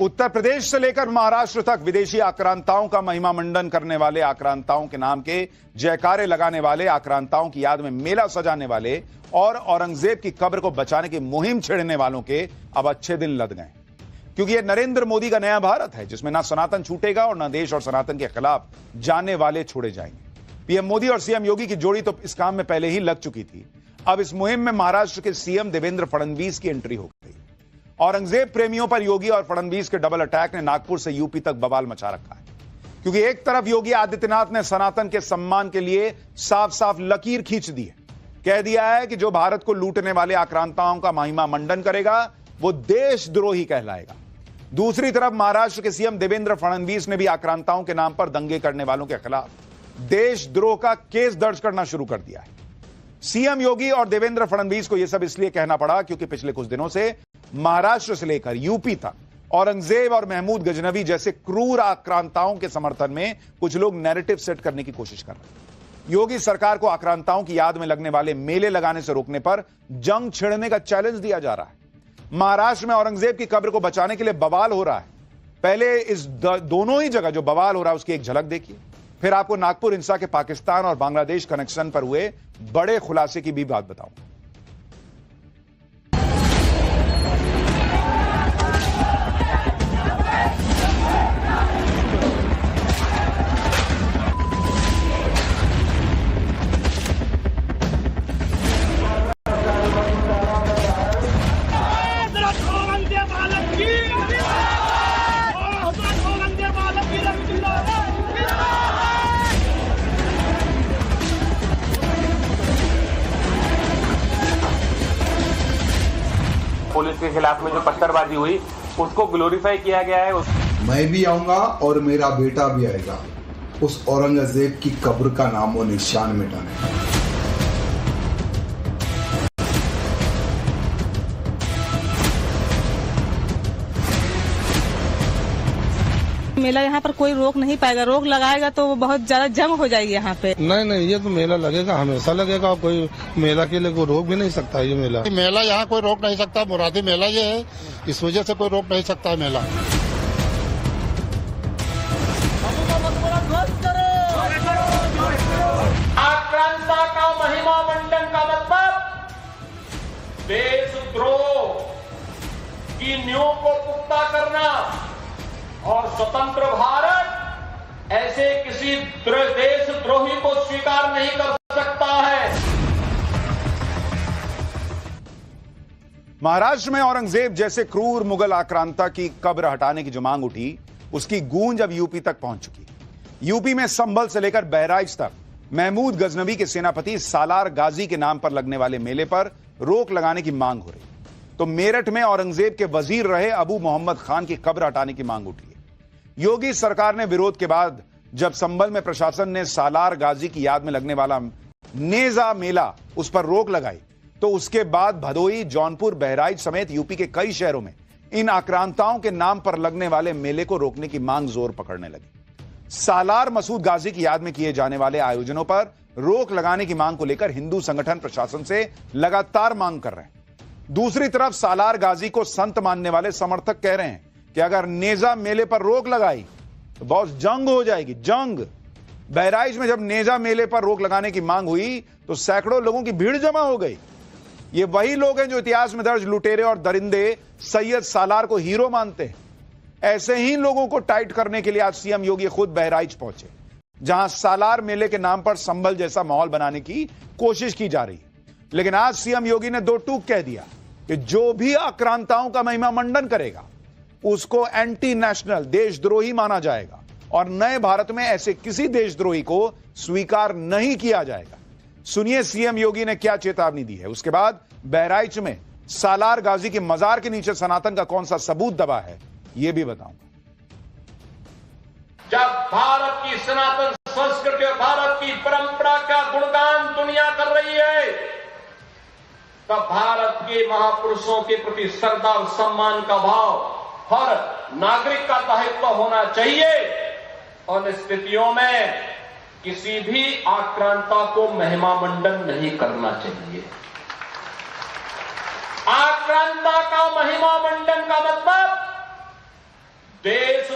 उत्तर प्रदेश से लेकर महाराष्ट्र तक विदेशी आक्रांताओं का महिमा मंडन करने वाले, आक्रांताओं के नाम के जयकारे लगाने वाले, आक्रांताओं की याद में मेला सजाने वाले और औरंगजेब की कब्र को बचाने की मुहिम छेड़ने वालों के अब अच्छे दिन लद गए, क्योंकि यह नरेंद्र मोदी का नया भारत है जिसमें ना सनातन छूटेगा और ना देश और सनातन के खिलाफ जाने वाले छोड़े जाएंगे। पीएम मोदी और सीएम योगी की जोड़ी तो इस काम में पहले ही लग चुकी थी। अब इस मुहिम में महाराष्ट्र के सीएम देवेंद्र फडणवीस की एंट्री हो गई। औरंगजेब प्रेमियों पर योगी और फडणवीस के डबल अटैक ने नागपुर से यूपी तक बवाल मचा रखा है, क्योंकि एक तरफ योगी आदित्यनाथ ने सनातन के सम्मान के लिए साफ साफ लकीर खींच दी है, कह दिया है कि जो भारत को लूटने वाले आक्रांताओं का महिमा मंडन करेगा वो देशद्रोही कहलाएगा। दूसरी तरफ महाराष्ट्र के सीएम देवेंद्र फडणवीस ने भी आक्रांताओं के नाम पर दंगे करने वालों के खिलाफ देशद्रोह का केस दर्ज करना शुरू कर दिया है। सीएम योगी और देवेंद्र फडणवीस को यह सब इसलिए कहना पड़ा क्योंकि पिछले कुछ दिनों से महाराष्ट्र से लेकर यूपी तक औरंगजेब और महमूद गजनवी जैसे क्रूर आक्रांताओं के समर्थन में कुछ लोग नैरेटिव सेट करने की कोशिश कर रहे हैं। योगी सरकार को आक्रांताओं की याद में लगने वाले मेले लगाने से रोकने पर जंग छिड़ने का चैलेंज दिया जा रहा है। महाराष्ट्र में औरंगजेब की कब्र को बचाने के लिए बवाल हो रहा है। पहले इस दोनों ही जगह जो बवाल हो रहा है उसकी एक झलक देखिए, फिर आपको नागपुर हिंसा के पाकिस्तान और बांग्लादेश कनेक्शन पर हुए बड़े खुलासे की भी बात बताऊंगा। पुलिस के खिलाफ में जो पत्थरबाजी हुई उसको ग्लोरीफाई किया गया है। मैं भी आऊंगा और मेरा बेटा भी आएगा उस औरंगजेब की कब्र का नामो निशान मिटाने। मेला यहाँ पर कोई रोक नहीं पाएगा, रोक लगाएगा तो बहुत ज्यादा जंग हो जाएगी यहाँ पे। नहीं, ये तो मेला लगेगा, हमेशा लगेगा। कोई मेला के लिए कोई रोक भी नहीं सकता। ये मेला यहाँ कोई रोक नहीं सकता। मुरादी मेला ये है, इस वजह से कोई रोक नहीं सकता मेला। आक्रांता का महिमा मंडन का मतलब देशद्रोह की नींव को पुख्ता करना और स्वतंत्र भारत ऐसे किसी देशद्रोही को स्वीकार नहीं कर सकता है। महाराष्ट्र में औरंगजेब जैसे क्रूर मुगल आक्रांता की कब्र हटाने की जो मांग उठी उसकी गूंज अब यूपी तक पहुंच चुकी। यूपी में संभल से लेकर बहराइच तक महमूद गजनवी के सेनापति सालार गाजी के नाम पर लगने वाले मेले पर रोक लगाने की मांग हो रही। तो मेरठ में औरंगजेब के वजीर रहे अबू मोहम्मद खान की कब्र हटाने की मांग उठी है। योगी सरकार ने विरोध के बाद जब संभल में प्रशासन ने सालार गाजी की याद में लगने वाला नेजा मेला उस पर रोक लगाई, तो उसके बाद भदोही, जौनपुर, बहराइच समेत यूपी के कई शहरों में इन आक्रांताओं के नाम पर लगने वाले मेले को रोकने की मांग जोर पकड़ने लगी। सालार मसूद गाजी की याद में किए जाने वाले आयोजनों पर रोक लगाने की मांग को लेकर हिंदू संगठन प्रशासन से लगातार मांग कर रहे हैं। दूसरी तरफ सालार गाजी को संत मानने वाले समर्थक कह रहे हैं कि अगर नेजा मेले पर रोक लगाई तो बहुत जंग हो जाएगी, जंग। बहराइच में जब नेजा मेले पर रोक लगाने की मांग हुई तो सैकड़ों लोगों की भीड़ जमा हो गई। ये वही लोग हैं जो इतिहास में दर्ज लुटेरे और दरिंदे सैयद सालार को हीरो मानते हैं। ऐसे ही लोगों को टाइट करने के लिए आज सीएम योगी खुद बहराइच पहुंचे, जहां सालार मेले के नाम पर संभल जैसा माहौल बनाने की कोशिश की जा रही है। लेकिन आज सीएम योगी ने दो टूक कह दिया कि जो भी आक्रांताओं का महिमा मंडन करेगा उसको एंटी नेशनल, देशद्रोही माना जाएगा और नए भारत में ऐसे किसी देशद्रोही को स्वीकार नहीं किया जाएगा। सुनिए सीएम योगी ने क्या चेतावनी दी है। उसके बाद बहराइच में सालार गाजी के मजार के नीचे सनातन का कौन सा सबूत दबा है यह भी बताऊंगा। जब भारत की सनातन संस्कृति और भारत की परंपरा का गुणगान दुनिया कर रही है, तब भारत के महापुरुषों के प्रति श्रद्धा और सम्मान का भाव हर नागरिक का दायित्व होना चाहिए और स्थितियों में किसी भी आक्रांता को महिमा मंडन नहीं करना चाहिए। आक्रांता का महिमा मंडन का मतलब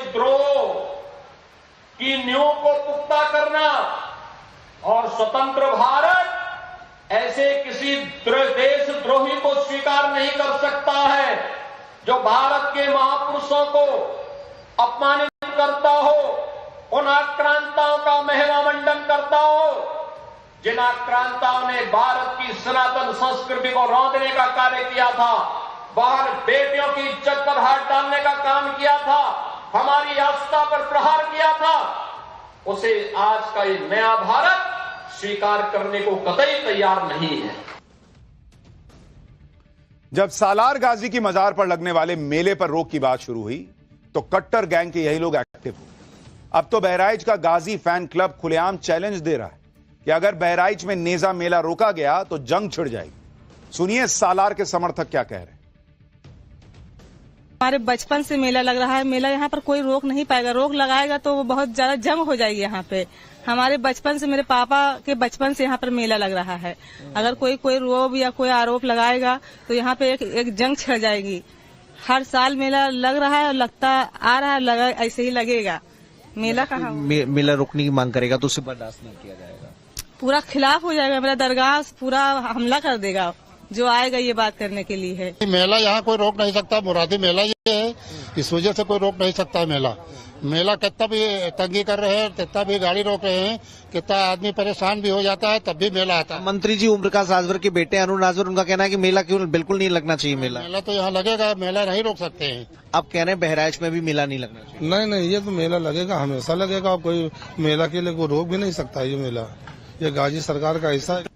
देशद्रोह की नींव को पुख्ता करना और स्वतंत्र भारत ऐसे किसी देशद्रोही को स्वीकार नहीं कर सकता है जो भारत के महापुरुषों को अपमानित करता हो, उन आक्रांताओं का महिमामंडन करता हो जिन आक्रांताओं ने भारत की सनातन संस्कृति को रौंदने का कार्य किया था, बाहर बेटियों की इज्जत पर हाथ डालने का काम किया था, हमारी आस्था पर प्रहार किया था, उसे आज का ये नया भारत स्वीकार करने को कतई तैयार नहीं है। जब सालार गाजी की मजार पर लगने वाले मेले पर रोक की बात शुरू हुई तो कट्टर गैंग के यही लोग एक्टिव हुए। अब तो बहराइच का गाजी फैन क्लब खुलेआम चैलेंज दे रहा है कि अगर बहराइच में नेजा मेला रोका गया तो जंग छिड़ जाएगी। सुनिए सालार के समर्थक क्या कह रहे हैं। हमारे बचपन से मेला लग रहा है, मेला यहाँ पर कोई रोक नहीं पाएगा, रोक लगाएगा तो बहुत ज्यादा जंग हो जाएगी यहाँ पे। हमारे बचपन से, मेरे पापा के बचपन से यहाँ पर मेला लग रहा है। अगर कोई रोब या कोई आरोप लगाएगा तो यहाँ पे एक जंग छिड़ जाएगी। हर साल मेला लग रहा है और लगता आ रहा है, लगा ऐसे ही लगेगा। मेला कहाँ मेला रोकने की मांग करेगा तो उसे बर्दाश्त नहीं किया जाएगा, पूरा खिलाफ हो जाएगा। मेरा दरगाह पूरा हमला कर देगा जो आएगा ये बात करने के लिए है। मेला यहाँ कोई रोक नहीं सकता, मुरादी मेला ये है, इस वजह से कोई रोक नहीं सकता है। मेला कितना भी तंगी कर रहे हैं, कितना भी गाड़ी रोक रहे हैं, कितना आदमी परेशान भी हो जाता है, तब भी मेला आता है। मंत्री जी ओम प्रकाश राजभर के बेटे अरुण राजभर, उनका कहना है कि मेला क्यों बिल्कुल नहीं लगना चाहिए। मेला तो यहाँ लगेगा, मेला नहीं रोक सकते हैं। आप कह रहे हैं बहराइच में भी मेला नहीं लगना चाहिए। नहीं, ये तो मेला लगेगा, हमेशा लगेगा। कोई मेला के लिए कोई रोक भी नहीं सकता। ये मेला ये गाजी सरकार का हिस्सा है।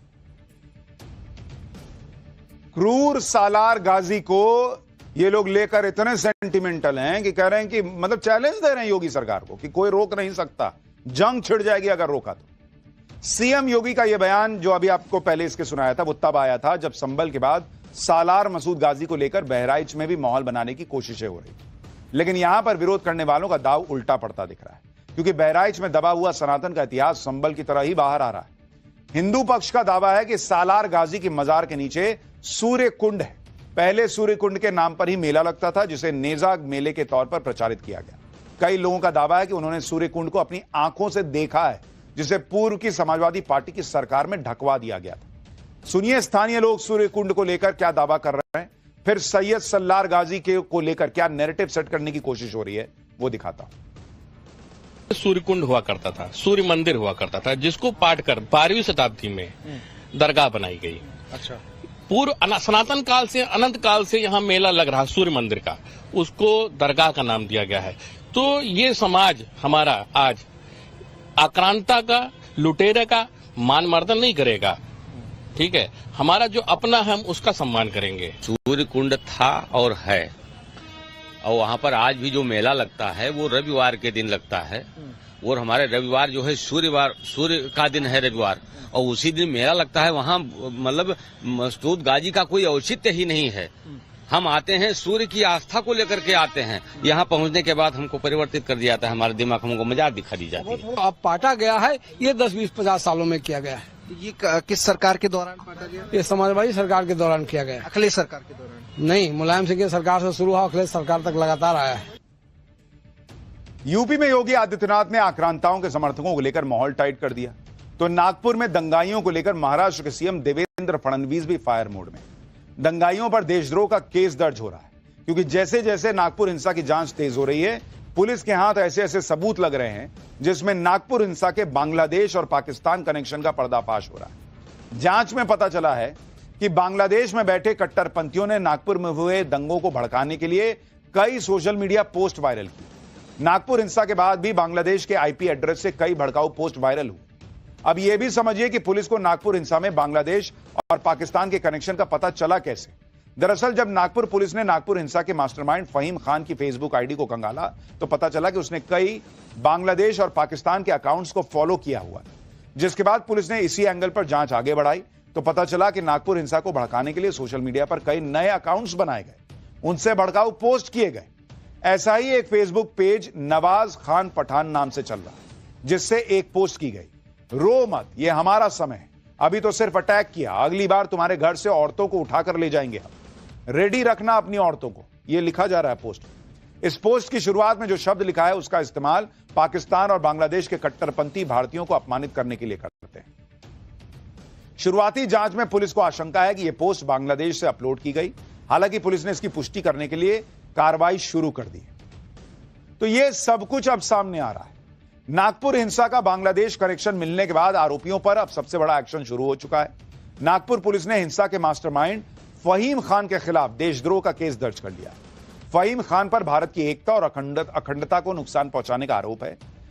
क्रूर सालार गाजी को ये लोग लेकर इतने सेंटिमेंटल हैं कि कह रहे हैं कि मतलब चैलेंज दे रहे हैं योगी सरकार को कि कोई रोक नहीं सकता, जंग छिड़ जाएगी अगर रोका तो। सीएम योगी का यह बयान जो अभी आपको पहले इसके सुनाया था वो तब आया था जब संभल के बाद सालार मसूद गाजी को लेकर बहराइच में भी माहौल बनाने की कोशिशें हो रही। लेकिन यहां पर विरोध करने वालों का दाव उल्टा पड़ता दिख रहा है, क्योंकि बहराइच में दबा हुआ सनातन का इतिहास संभल की तरह ही बाहर आ रहा है। हिंदू पक्ष का दावा है कि सालार गाजी की मजार के नीचे सूर्य कुंड है। पहले सूर्य कुंड के नाम पर ही मेला लगता था, जिसे नेजा मेले के तौर पर प्रचारित किया गया। कई लोगों का दावा है कि उन्होंने सूर्य कुंड को अपनी आंखों से देखा है, जिसे पूर्व की समाजवादी पार्टी की सरकार में ढकवा दिया गया था। सुनिए स्थानीय लोग सूर्य कुंड को लेकर क्या दावा कर रहे हैं, फिर सैयद सल्लार गाजी को लेकर क्या नैरेटिव सेट करने की कोशिश हो रही है वो दिखाता हूं। सूर्य कुंड हुआ करता था, सूर्य मंदिर हुआ करता था, जिसको पाट कर 12वीं शताब्दी में दरगाह बनाई गई। अच्छा, पूर्व सनातन काल से अनंत काल से यहाँ मेला लग रहा सूर्य मंदिर का, उसको दरगाह का नाम दिया गया है। तो ये समाज हमारा आज आक्रांता का, लुटेरे का मान मर्दन नहीं करेगा। ठीक है, हमारा जो अपना है हम उसका सम्मान करेंगे। सूर्य कुंड था और है, और वहाँ पर आज भी जो मेला लगता है वो रविवार के दिन लगता है। और हमारे रविवार जो है सूर्य का दिन है रविवार, और उसी दिन मेला लगता है। वहाँ मतलब मसूद गाजी का कोई औचित्य ही नहीं है। हम आते हैं सूर्य की आस्था को लेकर के आते हैं। यहाँ पहुँचने के बाद हमको परिवर्तित कर दिया जाता है, हमारे दिमाग हमको मजाक दिखा दी जाती है। अब पाटा गया है, ये 10, 20, 50 सालों में किया गया है। ये किस सरकार के दौरान पाटा गया? ये समाजवादी सरकार के दौरान किया गया। अखिलेश सरकार के दौरान नहीं, मुलायम सिंह की सरकार से शुरू हुआ, अखिलेश सरकार तक लगातार आया है। यूपी में योगी आदित्यनाथ ने आक्रांताओं के समर्थकों को लेकर माहौल टाइट कर दिया, तो नागपुर में दंगाइयों को लेकर महाराष्ट्र के सीएम देवेंद्र फडणवीस भी फायर मोड में। दंगाइयों पर देशद्रोह का केस दर्ज हो रहा है, क्योंकि जैसे जैसे नागपुर हिंसा की जांच तेज हो रही है, पुलिस के हाथ ऐसे ऐसे सबूत लग रहे हैं जिसमें नागपुर हिंसा के बांग्लादेश और पाकिस्तान कनेक्शन का पर्दाफाश हो रहा है। जांच में पता चला है कि बांग्लादेश में बैठे कट्टरपंथियों ने नागपुर में हुए दंगों को भड़काने के लिए कई सोशल मीडिया पोस्ट वायरल की। नागपुर हिंसा के बाद भी बांग्लादेश के आईपी एड्रेस से कई भड़काऊ पोस्ट वायरल हुई। अब यह भी समझिए कि पुलिस को नागपुर हिंसा में बांग्लादेश और पाकिस्तान के कनेक्शन का पता चला कैसे। दरअसल जब नागपुर पुलिस ने नागपुर हिंसा के मास्टरमाइंड फहीम खान की फेसबुक आईडी को खंगाला तो पता चला कि उसने कई बांग्लादेश और पाकिस्तान के अकाउंट्स को फॉलो किया हुआ। जिसके बाद पुलिस ने इसी एंगल पर जांच आगे बढ़ाई तो पता चला कि नागपुर हिंसा को भड़काने के लिए सोशल मीडिया पर कई नए अकाउंट्स बनाए गए, उनसे भड़काऊ पोस्ट किए गए। ऐसा ही एक फेसबुक पेज नवाज खान पठान नाम से चल रहा, जिससे एक पोस्ट की गई, रो मत, ये हमारा समय है, अभी तो सिर्फ अटैक किया, अगली बार तुम्हारे घर से औरतों को उठाकर ले जाएंगे हम, रेडी रखना अपनी औरतों को, ये लिखा जा रहा है पोस्ट। इस पोस्ट की शुरुआत में जो शब्द लिखा है उसका इस्तेमाल पाकिस्तान और बांग्लादेश के कट्टरपंथी भारतीयों को अपमानित करने के लिए करते हैं। शुरुआती जांच में पुलिस को आशंका है कि यह पोस्ट बांग्लादेश से अपलोड की गई। हालांकि पुलिस ने इसकी पुष्टि करने के लिए कार्रवाई शुरू कर दी है। तो यह सब कुछ अब सामने आ रहा है। नागपुर हिंसा का बांग्लादेश कनेक्शन मिलने के बाद आरोपियों पर अब सबसे बड़ा एक्शन शुरू हो चुका है। नागपुर पुलिस ने हिंसा के मास्टरमाइंड फहीम खान के खिलाफ देशद्रोह का केस दर्ज कर लिया। फहीम खान पर भारत की एकता और अखंडता को नुकसान पहुंचाने का आरोप है।